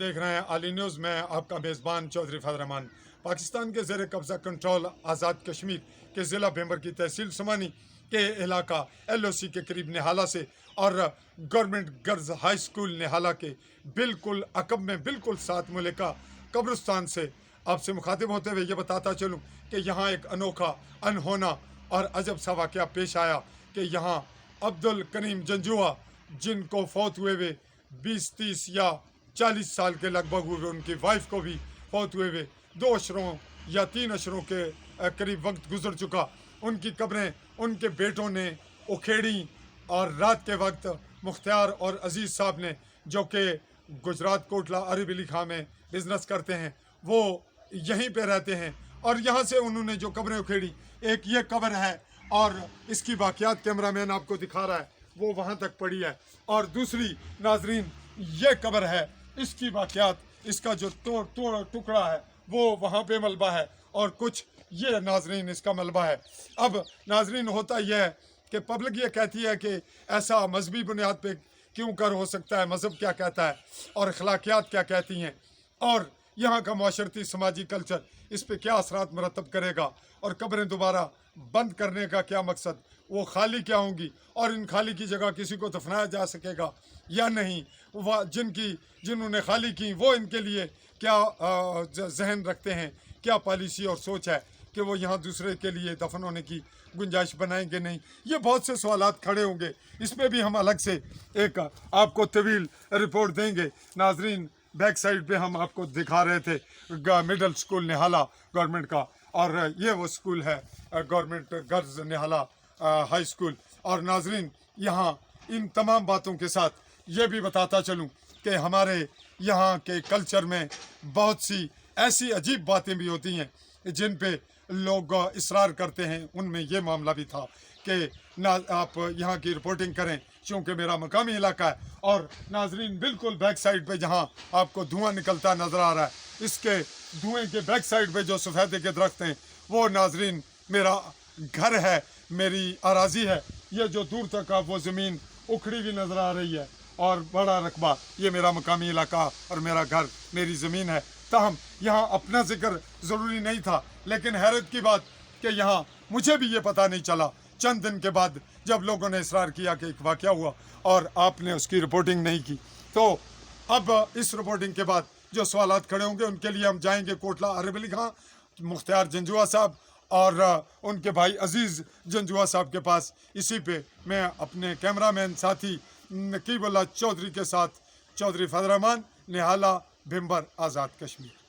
देख रहे हैं आली न्यूज़ में आपका मेज़बान चौधरी फजल रहमान। पाकिस्तान के ज़ेर कब्ज़ा कंट्रोल आज़ाद कश्मीर के ज़िला भेंबर की तहसील सुमानी के इलाका LOC के करीब निहाला से और गवर्नमेंट गर्ल्स हाई स्कूल निहाला के बिल्कुल अकब में बिल्कुल साथ मुल्का कब्रिस्तान से आपसे मुखातिब होते हुए ये बताता चलूँ कि यहाँ एक अनोखा अनहोना और अजब सा वाक़या पेश आया कि यहाँ अब्दुल करीम जंजुआ जिनको फौत हुए 20-30 या 40 साल के लगभग हुए, उनकी वाइफ को भी फौत हुए 2 अशरों या 3 अशरों के करीब वक्त गुजर चुका, उनकी कब्रें उनके बेटों ने उखेड़ी। और रात के वक्त मुख्तार और अजीज़ साहब ने, जो कि गुजरात कोटला अरब अली खां में बिज़नेस करते हैं, वो यहीं पे रहते हैं और यहाँ से उन्होंने जो कब्रें उखेड़ी, एक ये कब्र है और इसकी वाक़यात कैमरामैन आपको दिखा रहा है, वो वहाँ तक पड़ी है। और दूसरी नाजरीन ये कब्र है, इसकी वाक़यात, इसका जो टुकड़ा है वो वहाँ पे मलबा है और कुछ ये नाजरीन इसका मलबा है। अब नाजरीन होता यह है कि पब्लिक ये कहती है कि ऐसा मजहबी बुनियाद पे क्यों कर हो सकता है, मज़हब क्या कहता है और अखलाकियात क्या कहती हैं और यहाँ का माशरती समाजी कल्चर इस पर क्या असरात मरतब करेगा और कब्रें दोबारा बंद करने का क्या मकसद, वो खाली क्या होंगी और इन खाली की जगह किसी को दफनाया जा सकेगा या नहीं, वह जिन्होंने खाली की वो इनके लिए क्या जहन रखते हैं, क्या पॉलिसी और सोच है कि वो यहाँ दूसरे के लिए दफन होने की गुंजाइश बनाएंगे नहीं। ये बहुत से सवालात खड़े होंगे, इस पर भी हम अलग से एक आपको तवील रिपोर्ट देंगे। नाजरीन बैक साइड पे हम आपको दिखा रहे थे मिडल स्कूल निहाला गवर्नमेंट का, और ये वो स्कूल है गवर्नमेंट गर्ल्स निहाला हाई स्कूल। और नाजरीन यहाँ इन तमाम बातों के साथ ये भी बताता चलूँ कि हमारे यहाँ के कल्चर में बहुत सी ऐसी अजीब बातें भी होती हैं जिन पे लोग इसरार करते हैं। उनमें ये मामला भी था कि ना आप यहाँ की रिपोर्टिंग करें क्योंकि मेरा मकामी इलाका है। और नाजरीन बिल्कुल बैक साइड पे जहाँ आपको धुआं निकलता नज़र आ रहा है, इसके धुएं के बैक साइड पे जो सफ़ेदे के दरख्त हैं वो नाजरीन मेरा घर है, मेरी अराजी है। ये जो दूर तक आप वो ज़मीन उखड़ी भी नज़र आ रही है और बड़ा रकबा, ये मेरा मकामी इलाका और मेरा घर, मेरी ज़मीन है। ताहम यहाँ अपना जिक्र ज़रूरी नहीं था, लेकिन हैरत की बात कि यहाँ मुझे भी ये पता नहीं चला चंद दिन के बाद जब लोगों ने इसरार किया कि एक वाक़या हुआ और आपने उसकी रिपोर्टिंग नहीं की। तो अब इस रिपोर्टिंग के बाद जो सवालात खड़े होंगे उनके लिए हम जाएंगे कोटला अरब अली खां, मुख्तार जंजुआ साहब और उनके भाई अजीज़ जंजुआ साहब के पास। इसी पे मैं अपने कैमरामैन साथी नकीबुल्लाह चौधरी के साथ चौधरी फजल रहमान, निहाला भेंबर, आज़ाद कश्मीर।